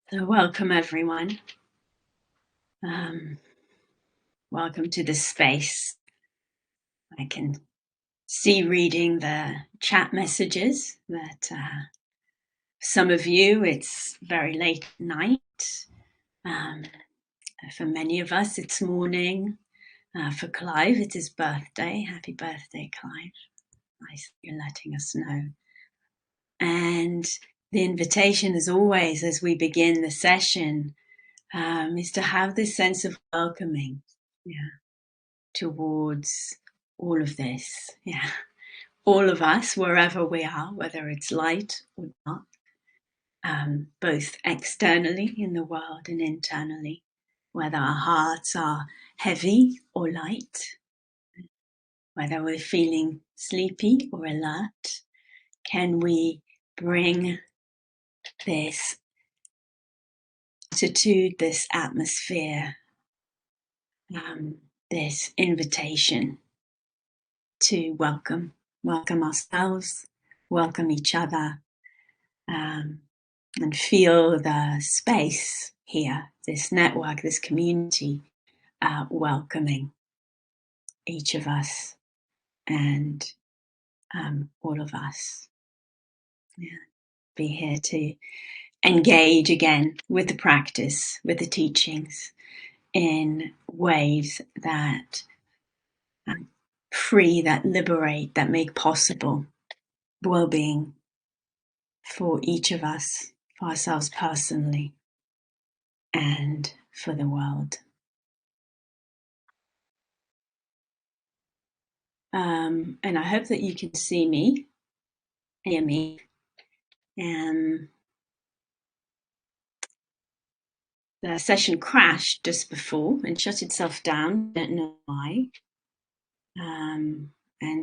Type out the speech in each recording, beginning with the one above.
So welcome everyone. Welcome to this space. I can see reading the chat messages that some of you, it's very late at night. For many of us, it's morning. For Clive, it's his birthday. Happy birthday, Clive. Nice that you're letting us know. And the invitation, as always, as we begin the session, is to have this sense of welcoming. Towards all of this. All of us, wherever we are, whether it's light or not, both externally in the world and internally, whether our hearts are heavy or light, whether we're feeling sleepy or alert, can we bring this attitude, this atmosphere, this invitation to welcome ourselves, welcome each other, and feel the space here, this network, this community, welcoming each of us and all of us. Be here to engage again with the practice, with the teachings in ways that free, that liberate, that make possible well-being for each of us, for ourselves personally, and for the world. And I hope that you can see me, hear me. The session crashed just before and shut itself down. Don't know why. And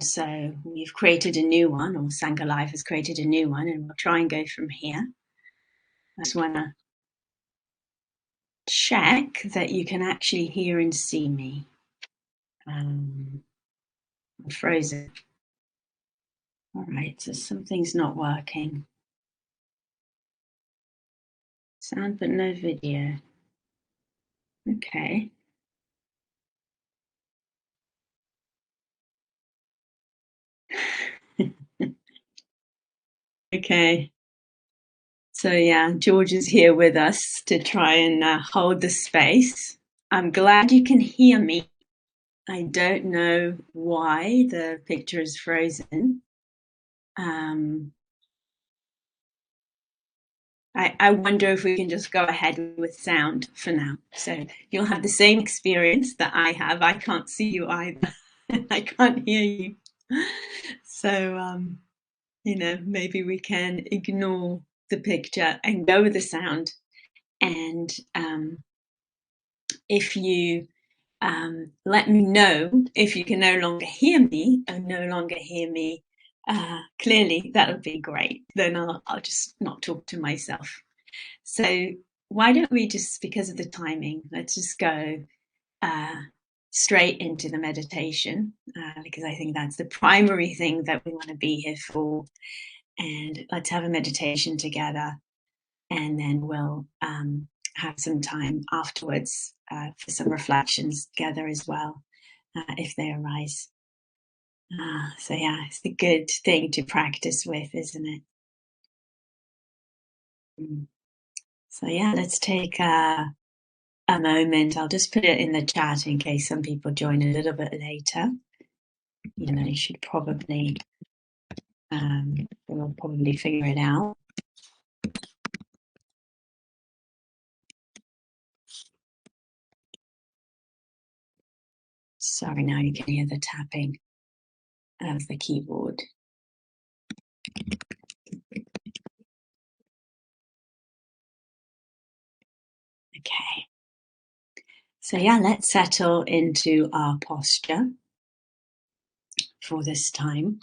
so we've created a new one, or Sangha Life has created a new one, and we'll try and go from here. I just want to check that you can actually hear and see me. I'm frozen. All right, so something's not working. Sound but no video. Okay. Okay. So yeah, George is here with us to try and hold the space. I'm glad you can hear me. I don't know why the picture is frozen. I wonder if we can just go ahead with sound for now. So you'll have the same experience that I have. I can't see you either. I can't hear you. So, maybe we can ignore the picture and go with the sound. And if you let me know if you can no longer hear me or no longer hear me clearly, that would be great. Then I'll just not talk to myself. So why don't we just, because of the timing, let's just go straight into the meditation, because I think that's the primary thing that we want to be here for. And let's have a meditation together, and then we'll have some time afterwards for some reflections together as well, if they arise. So yeah, it's a good thing to practice with, isn't it? So yeah, let's take a moment. I'll just put it in the chat in case some people join a little bit later. You should probably, we'll probably figure it out. Sorry, now you can hear the tapping of the keyboard. Okay. So yeah, let's settle into our posture for this time.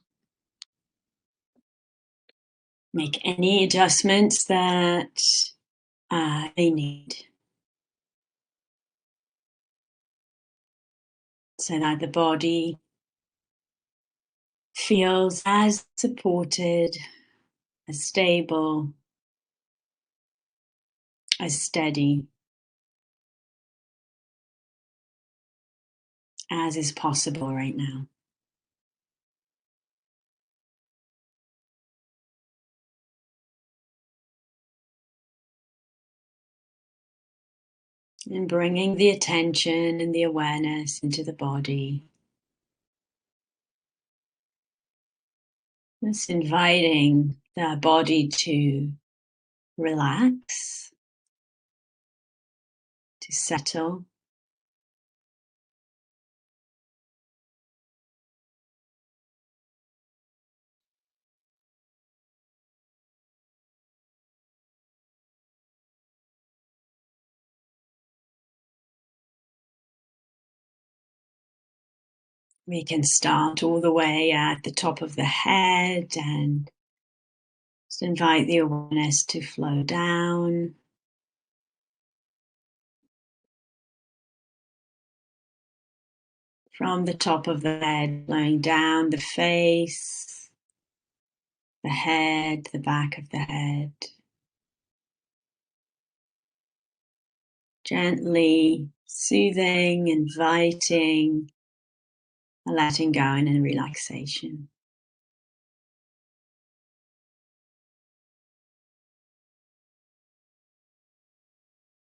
Make any adjustments that they need, so that the body feels as supported, as stable, as steady as is possible right now. And bringing the attention and the awareness into the body. Just inviting the body to relax, to settle. We can start all the way at the top of the head and just invite the awareness to flow down. From the top of the head, flowing down the face, the head, the back of the head. Gently soothing, inviting, letting go and in relaxation.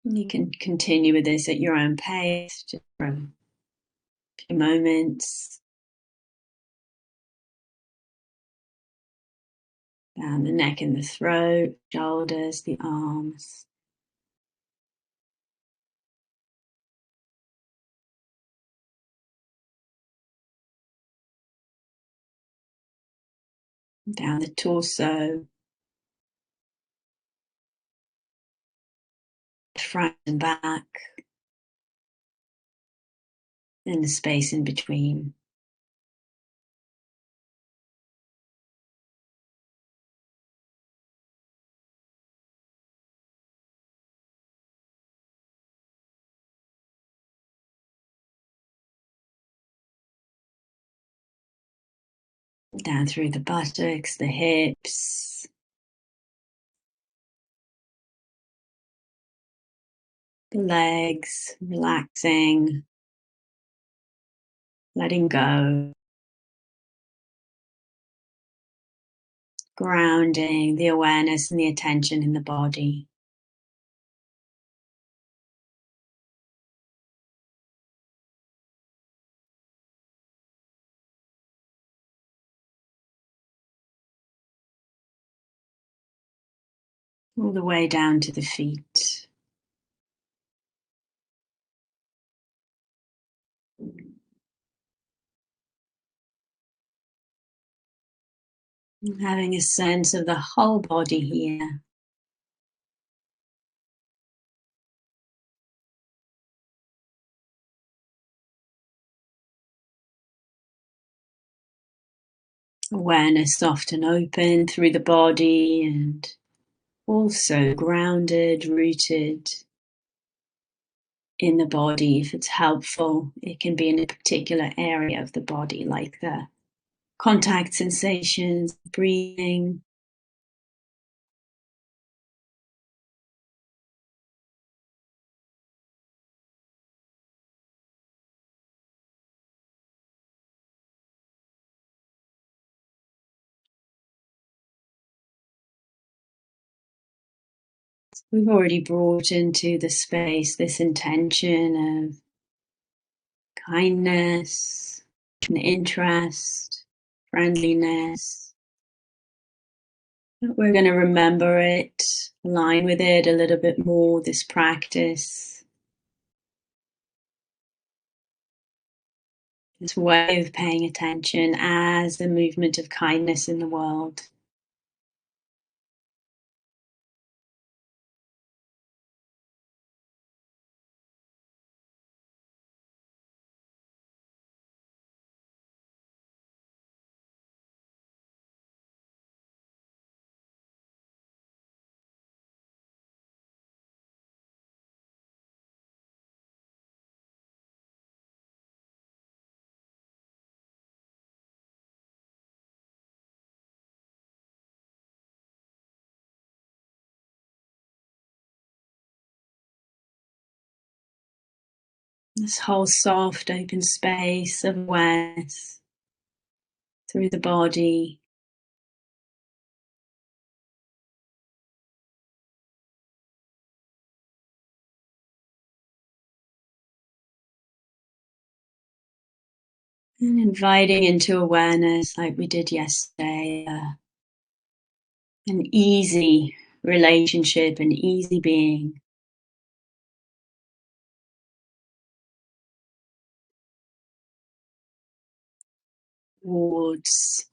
You can continue with this at your own pace, just for a few moments. Down the neck and the throat, shoulders, the arms. Down the torso, front and back, and the space in between. Down through the buttocks, the hips, the legs, relaxing, letting go, grounding the awareness and the attention in the body. All the way down to the feet. Having a sense of the whole body here. Awareness soft and open through the body and also grounded, rooted in the body. If it's helpful, it can be in a particular area of the body, like the contact sensations, breathing. We've already brought into the space this intention of kindness and interest, friendliness. We're going to remember it, align with it a little bit more, this practice, this way of paying attention as the movement of kindness in the world. This whole soft, open space of awareness through the body. And inviting into awareness, like we did yesterday, an easy relationship, an easy being. Towards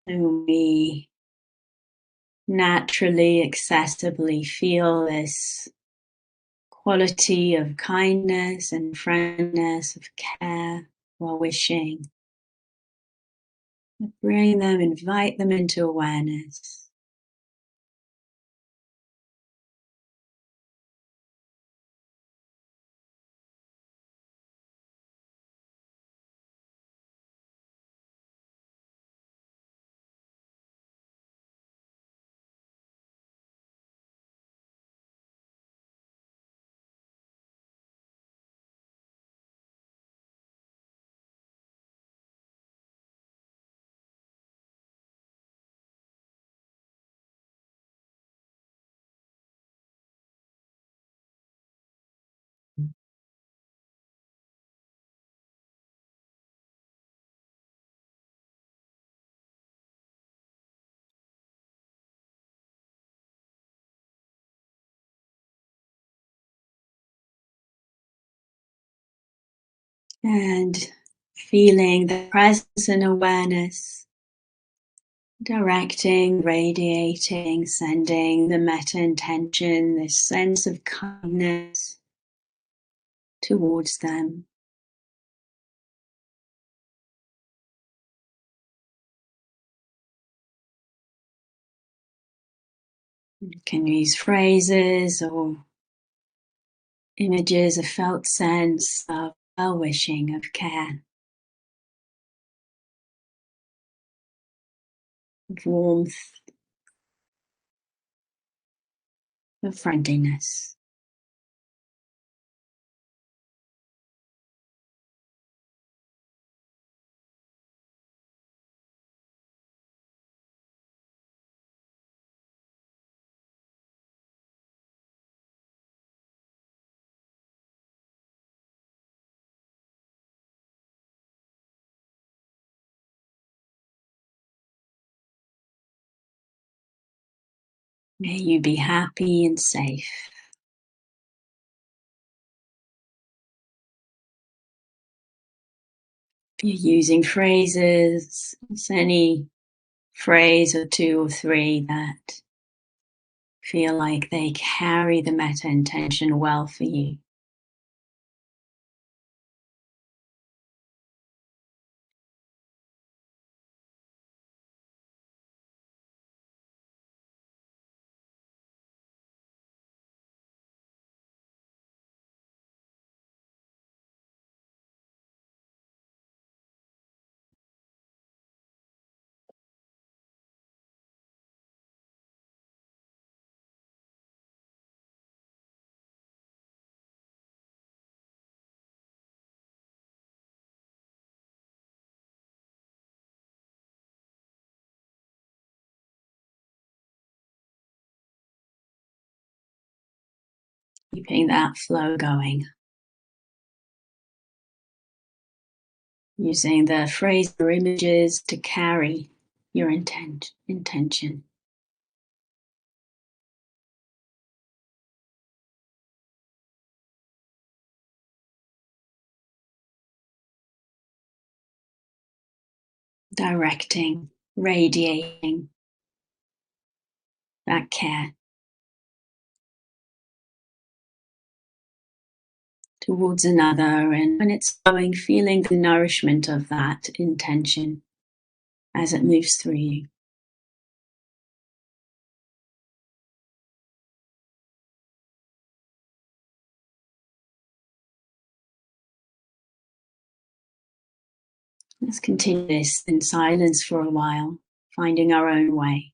whom we naturally, accessibly feel this quality of kindness and friendliness, of care, while wishing. Bring them, invite them into awareness. And feeling the presence and awareness, directing, radiating, sending the metta intention, this sense of kindness towards them. You can use phrases or images, a felt sense of well-wishing, of care, of warmth, of friendliness. May you be happy and safe. If you're using phrases, it's any phrase or two or three that feel like they carry the metta intention well for you. Keeping that flow going. Using the phrase or images to carry your intention. Directing, radiating that care towards another, and when it's flowing, feeling the nourishment of that intention as it moves through you. Let's continue this in silence for a while, finding our own way.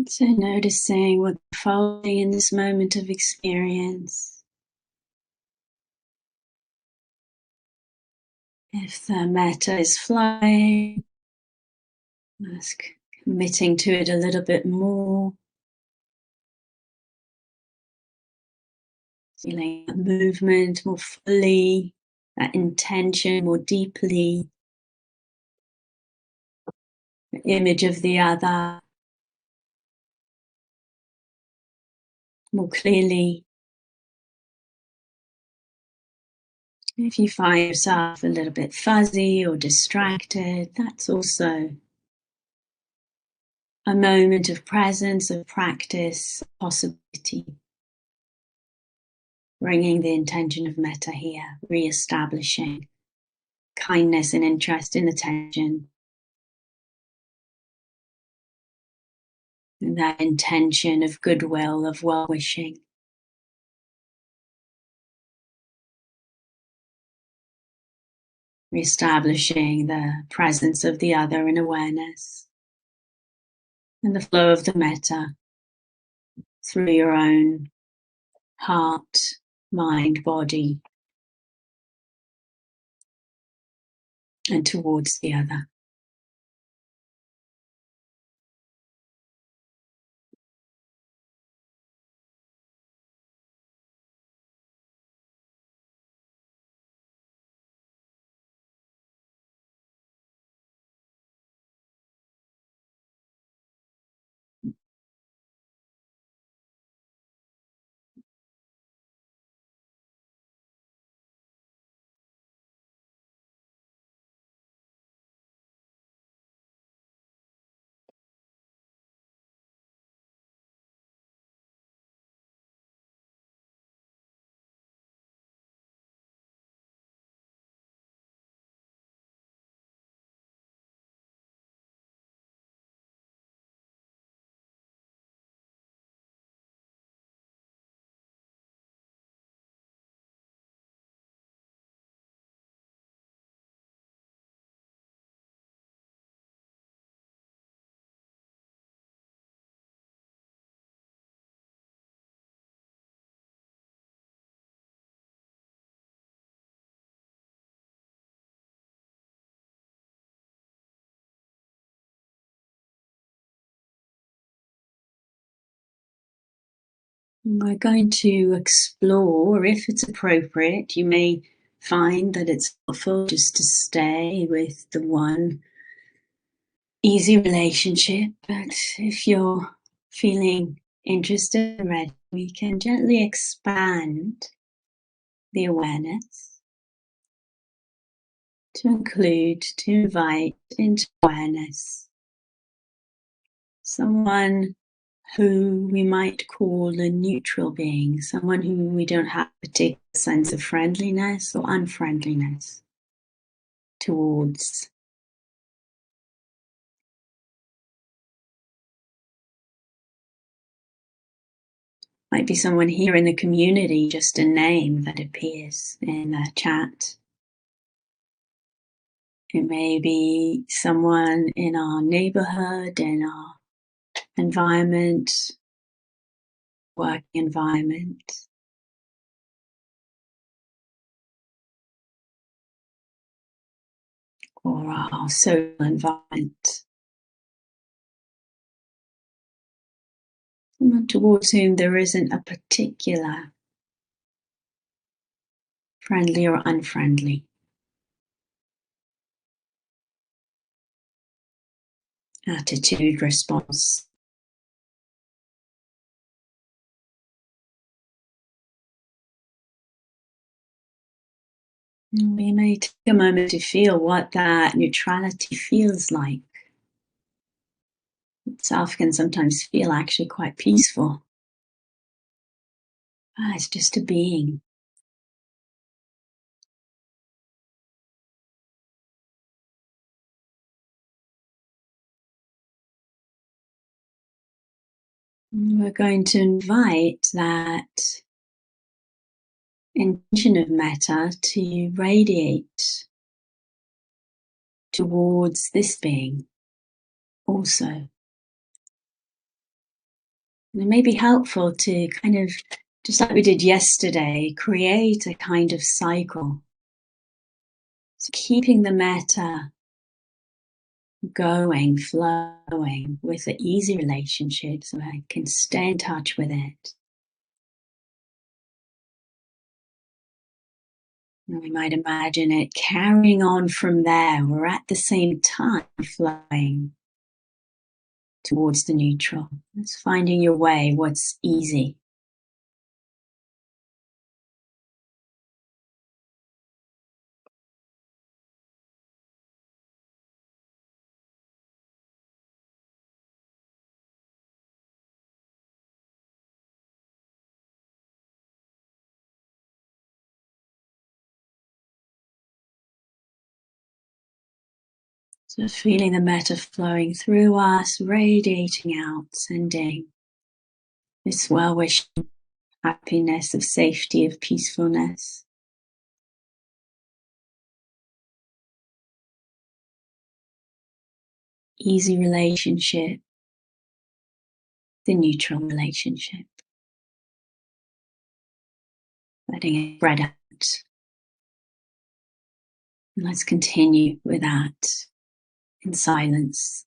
So noticing what's unfolding in this moment of experience. If the metta is flowing, just committing to it a little bit more. Feeling that movement more fully, that intention more deeply, the image of the other more clearly. If you find yourself a little bit fuzzy or distracted, that's also a moment of presence, of practice, possibility. Bringing the intention of metta here, re-establishing kindness and interest and attention. And that intention of goodwill, of well-wishing. Re-establishing the presence of the other in awareness. And the flow of the metta through your own heart, mind, body, and towards the other. We're going to explore, if it's appropriate, you may find that it's helpful just to stay with the one easy relationship, but if you're feeling interested and ready, we can gently expand the awareness to include, to invite into awareness someone who we might call a neutral being, someone who we don't have a particular sense of friendliness or unfriendliness towards. Might be someone here in the community, just a name that appears in the chat. It may be someone in our neighborhood, in our environment, working environment, or our social environment. Someone towards whom there isn't a particular friendly or unfriendly attitude, response. We may take a moment to feel what that neutrality feels like. Itself can sometimes feel actually quite peaceful. It's just a being. We're going to invite that intention of metta to radiate towards this being also. And it may be helpful to kind of, just like we did yesterday, create a kind of cycle. So keeping the metta going, flowing with the easy relationship so I can stay in touch with it. And we might imagine it carrying on from there. We're at the same time flowing towards the neutral. It's finding your way, what's easy. So feeling the metta flowing through us, radiating out, sending this well-wishing happiness, of safety, of peacefulness. Easy relationship, the neutral relationship. Letting it spread out. And let's continue with that in silence.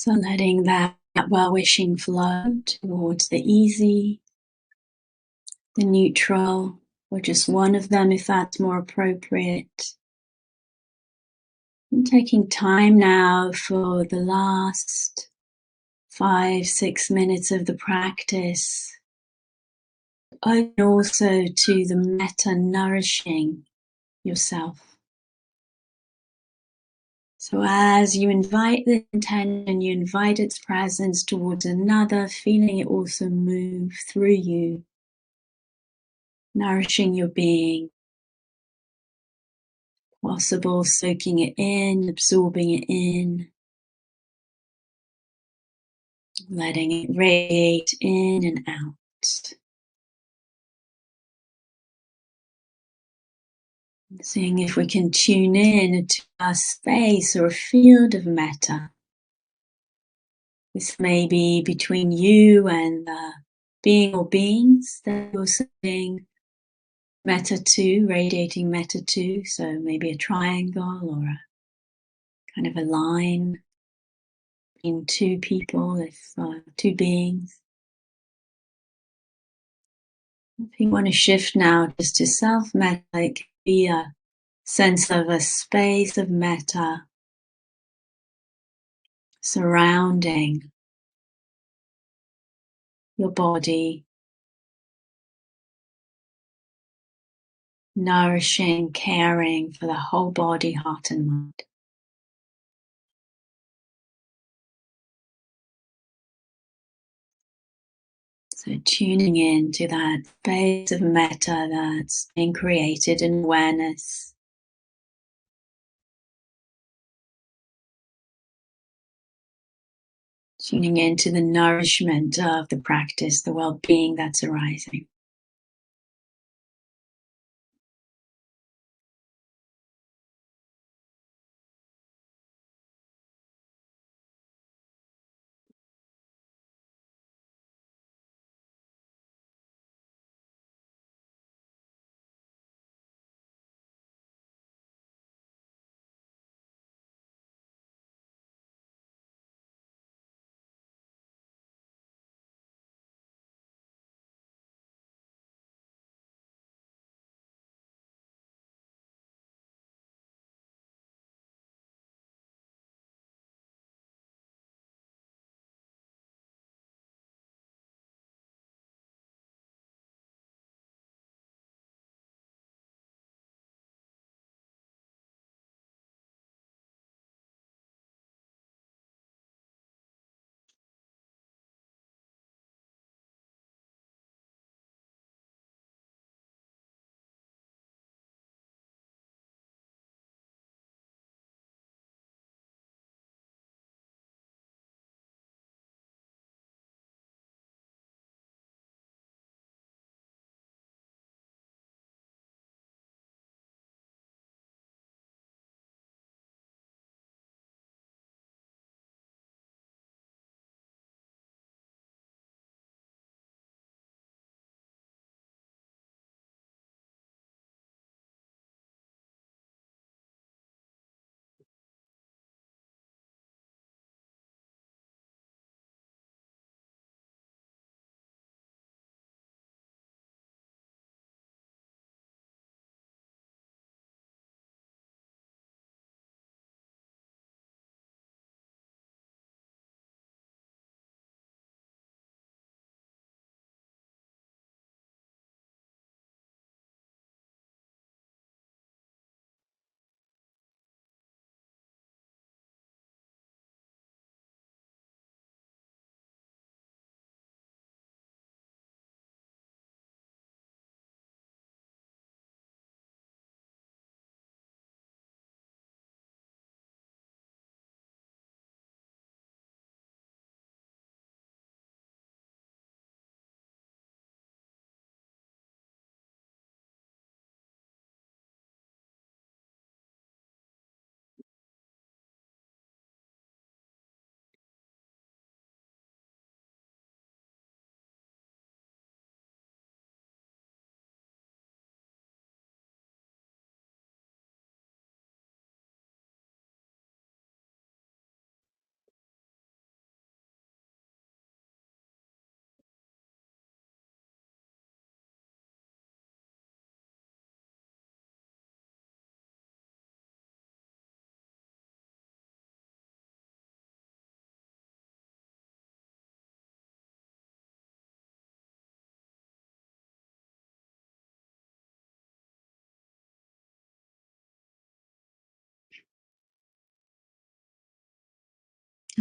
So letting that well-wishing flow towards the easy, the neutral, or just one of them if that's more appropriate. And taking time now for the last 5-6 minutes of the practice, and also to the metta nourishing yourself. So as you invite the intention, you invite its presence towards another, feeling it also move through you, nourishing your being. Possible, soaking it in, absorbing it in, letting it radiate in and out. Seeing if we can tune in to a space or a field of metta. This may be between you and the being or beings that you're sitting metta to, radiating metta to. So maybe a triangle or a kind of a line between two people, if two beings. If you want to shift now just to self-metta, it can be a sense of a space of metta surrounding your body, nourishing, caring for the whole body, heart and mind. So tuning in to that space of metta that's being created in awareness. Tuning into the nourishment of the practice, the well-being that's arising.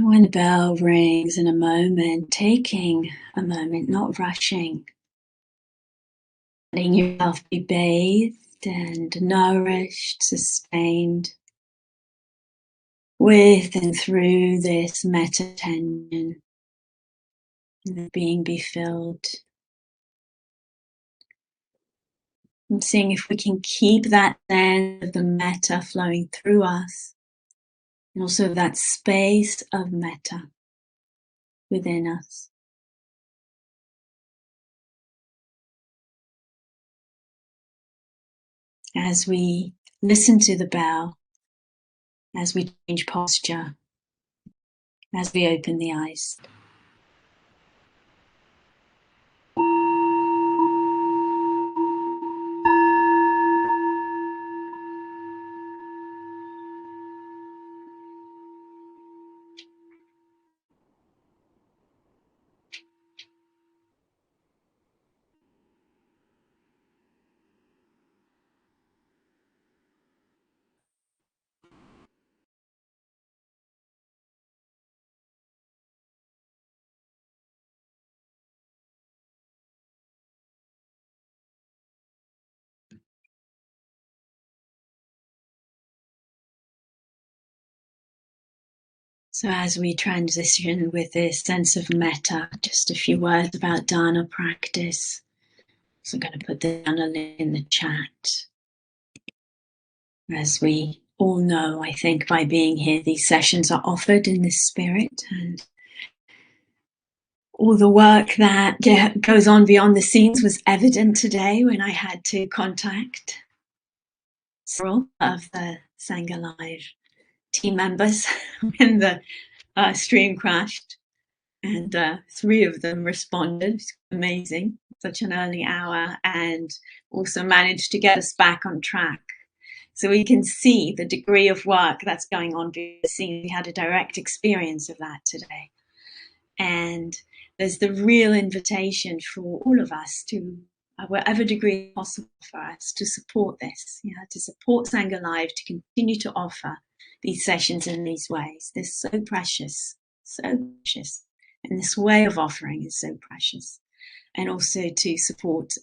When the bell rings in a moment, taking a moment, not rushing, letting yourself be bathed and nourished, sustained with and through this metta tension, being be filled. And seeing if we can keep that sense of the metta flowing through us, and also that space of metta within us. As we listen to the bell, as we change posture, as we open the eyes. So as we transition with this sense of metta, just a few words about dana practice. So I'm going to put the dana in the chat. As we all know, I think by being here, these sessions are offered in this spirit, and all the work that goes on beyond the scenes was evident today when I had to contact several of the Sangha Live team members when the stream crashed, and 3 of them responded. Amazing, such an early hour, and also managed to get us back on track. So we can see the degree of work that's going on behind the scenes. We had a direct experience of that today. And there's the real invitation for all of us to, whatever degree possible for us, to support this, to support Sangha Live, to continue to offer these sessions in these ways. They're so precious, so precious. And this way of offering is so precious. And also to support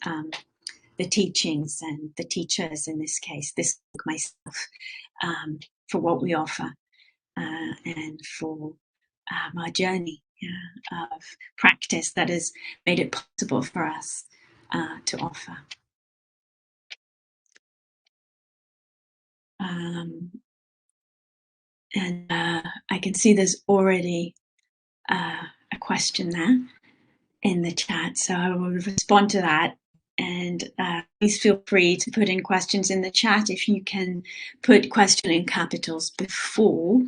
the teachings and the teachers in this case, this myself, for what we offer and for our journey of practice that has made it possible for us to offer. And I can see there's already a question there in the chat, so I will respond to that. And please feel free to put in questions in the chat. If you can put question in capitals before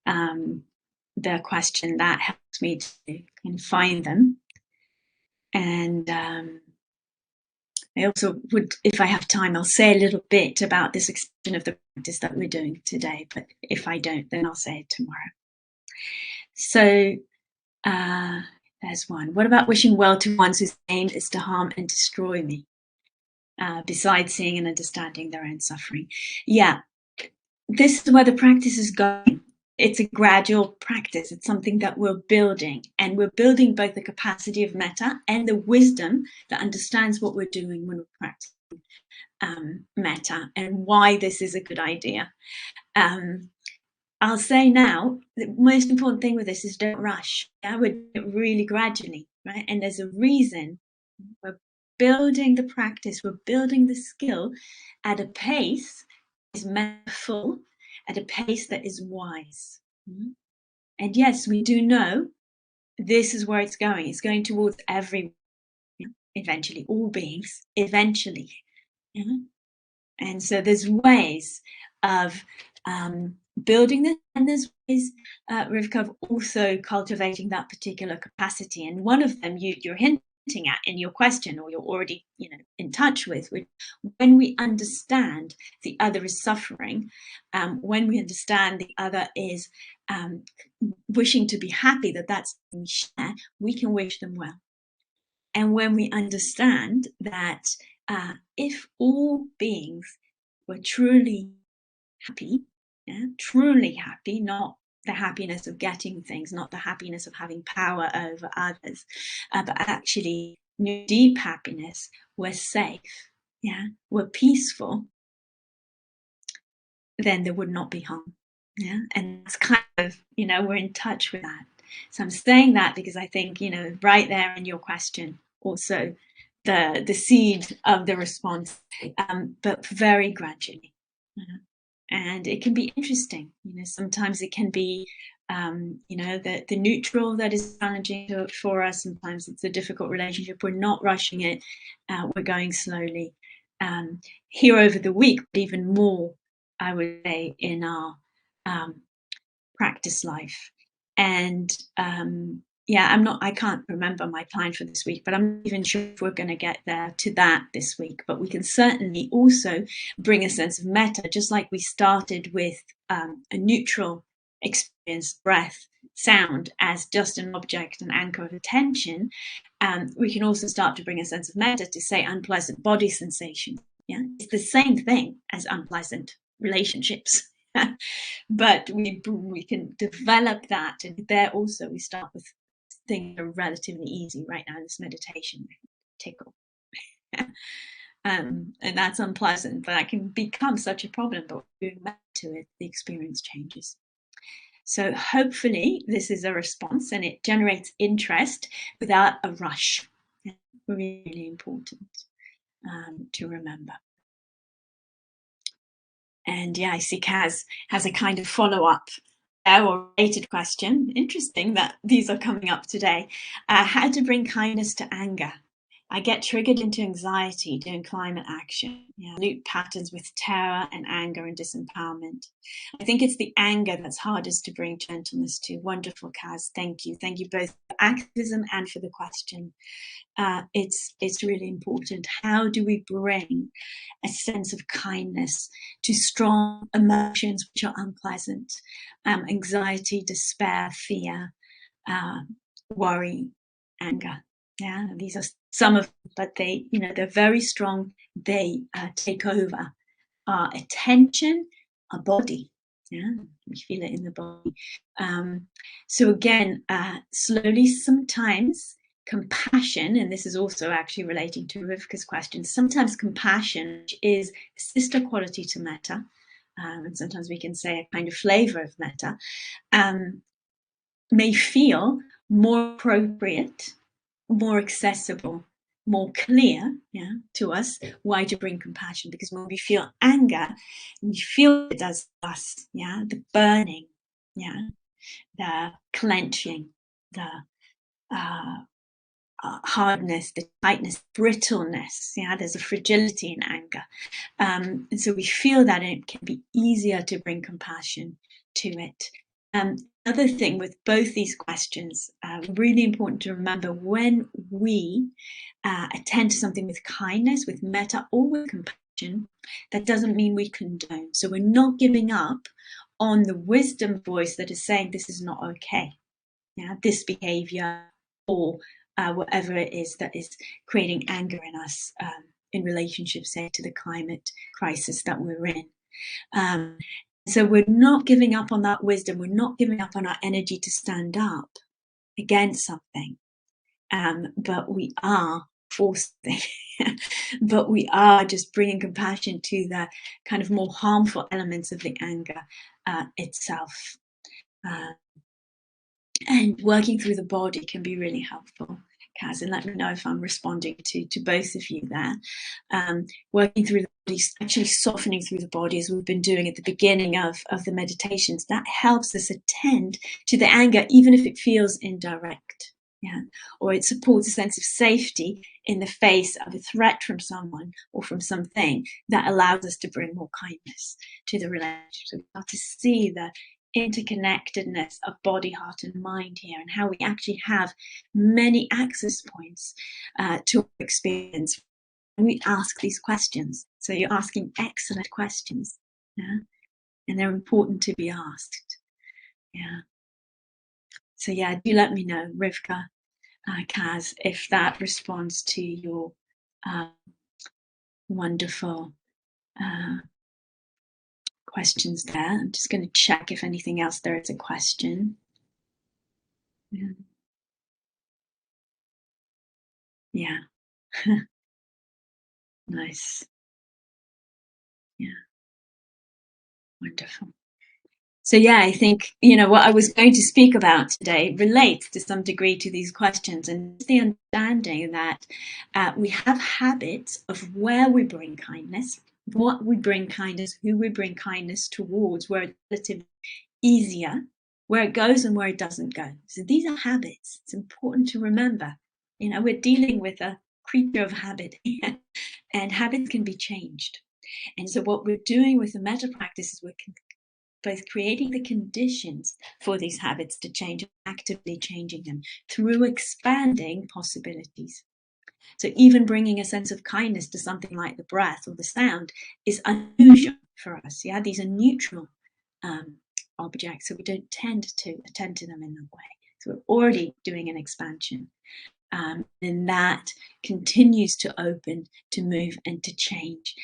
the question, that helps me to find them. And I also would, if I have time, I'll say a little bit about this extension of the practice that we're doing today. But if I don't, then I'll say it tomorrow. So there's one. What about wishing well to ones whose aim is to harm and destroy me, besides seeing and understanding their own suffering? Yeah, this is where the practice is going. It's a gradual practice. It's something that we're building, and we're building both the capacity of metta and the wisdom that understands what we're doing when we're practicing metta and why this is a good idea. I'll say now, the most important thing with this is don't rush. We're doing it really gradually, right? And there's a reason. We're building the practice, we're building the skill at a pace that is mindful, at a pace that is wise. And yes, we do know this is where it's going. It's going towards everyone, eventually, all beings, eventually. And so there's ways of building this, and there's ways, Rivka, of also cultivating that particular capacity. And one of them you're hinting at in your question, or you're already in touch with, when we understand the other is suffering, when we understand the other is wishing to be happy, that's what we share, we can wish them well. And when we understand that if all beings were truly happy, truly happy, not the happiness of getting things, not the happiness of having power over others, but actually deep happiness, we're safe, yeah, we're peaceful, then there would not be harm. Yeah, and it's kind of, we're in touch with that. So I'm saying that because I think, right there in your question, also the seed of the response, but very gradually. And it can be interesting. Sometimes it can be, the neutral that is challenging for us. Sometimes it's a difficult relationship. We're not rushing it. We're going slowly. Here over the week, but even more, I would say, in our practice life. And I can't remember my plan for this week, but I'm not even sure if we're going to get there to that this week. But we can certainly also bring a sense of metta, just like we started with a neutral experience, breath, sound, as just an object, an anchor of attention. We can also start to bring a sense of metta to say unpleasant body sensation. Yeah, it's the same thing as unpleasant relationships. But we can develop that, and there also we start with things that are relatively easy right now in this meditation. Tickle. And that's unpleasant, but that can become such a problem, but doing back to it, the experience changes. So hopefully this is a response and it generates interest without a rush. Really important to remember. And I see Kaz has a kind of follow-up or related question. Interesting that these are coming up today. How to bring kindness to anger. I get triggered into anxiety doing climate action. Loop patterns with terror and anger and disempowerment. I think it's the anger that's hardest to bring gentleness to. Wonderful, Kaz. Thank you. Thank you both for activism and for the question. It's really important. How do we bring a sense of kindness to strong emotions which are unpleasant? Anxiety, despair, fear, worry, anger. Yeah, these are some of them, but they're very strong. They take over our attention, our body. Yeah, we feel it in the body. So again, slowly, sometimes compassion, and this is also actually relating to Rivka's question, sometimes compassion, which is a sister quality to metta, and sometimes we can say a kind of flavor of metta, may feel more appropriate, more accessible, more clear to us. Why to bring compassion? Because when we feel anger, we feel it does us, the burning, the clenching, the hardness, the tightness, brittleness. There's a fragility in anger. And so we feel that, and it can be easier to bring compassion to it. Other thing with both these questions, really important to remember, when we attend to something with kindness, with metta, or with compassion, that doesn't mean we condone. So we're not giving up on the wisdom voice that is saying this is not okay. This behavior or whatever it is that is creating anger in us in relationship, say, to the climate crisis that we're in. So we're not giving up on that wisdom. We're not giving up on our energy to stand up against something. But we are forcing, but we are just bringing compassion to the kind of more harmful elements of the anger itself. And working through the body can be really helpful, Kaz, and let me know if I'm responding to both of you there. Working through the body, actually softening through the body, as we've been doing at the beginning of the meditations, that helps us attend to the anger, even if it feels indirect. Or it supports a sense of safety in the face of a threat from someone or from something that allows us to bring more kindness to the relationship. So we start to see the interconnectedness of body, heart, and mind here, and how we actually have many access points to our experience when we ask these questions. So you're asking excellent questions, and they're important to be asked. So do let me know, Rivka, Kaz, if that responds to your wonderful questions there. I'm just going to check if anything else there is a question. Yeah. Yeah. Nice. Yeah. Wonderful. So yeah, I think, what I was going to speak about today relates to some degree to these questions, and the understanding that we have habits of where we bring kindness, what we bring kindness, who we bring kindness towards, where it's relatively easier, where it goes and where it doesn't go. So these are habits. It's important to remember. We're dealing with a creature of habit and habits can be changed. And so what we're doing with the metta practice is we're both creating the conditions for these habits to change and actively changing them through expanding possibilities. So even bringing a sense of kindness to something like the breath or the sound is unusual for us. Yeah, these are neutral objects, so we don't tend to attend to them in that way. So we're already doing an expansion. And that continues to open, to move, and to change.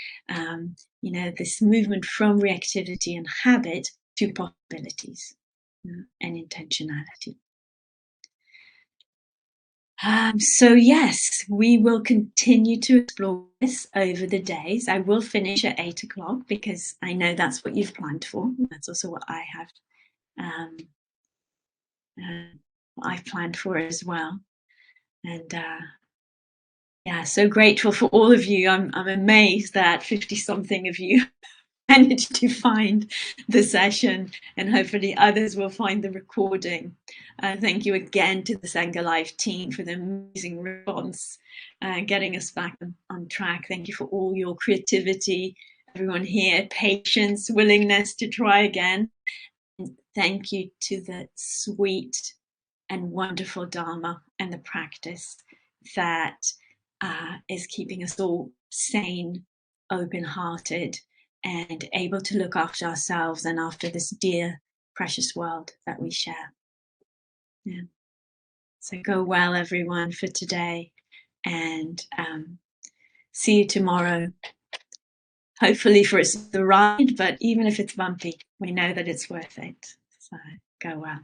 This movement from reactivity and habit to possibilities and intentionality. So yes, we will continue to explore this over the days. I will finish at 8 o'clock because I know that's what you've planned for. That's also what I have. I've planned for as well. And yeah, so grateful for all of you. I'm amazed that 50 something of you managed to find the session, and hopefully others will find the recording. Thank you again to the Sangha Live team for the amazing response, getting us back on track. Thank you for all your creativity, everyone here, patience, willingness to try again. And thank you to the sweet and wonderful Dharma and the practice that is keeping us all sane, open-hearted, and able to look after ourselves and after this dear, precious world that we share. Yeah. So go well, everyone, for today, and see you tomorrow. Hopefully for it's the ride, but even if it's bumpy, we know that it's worth it. So go well.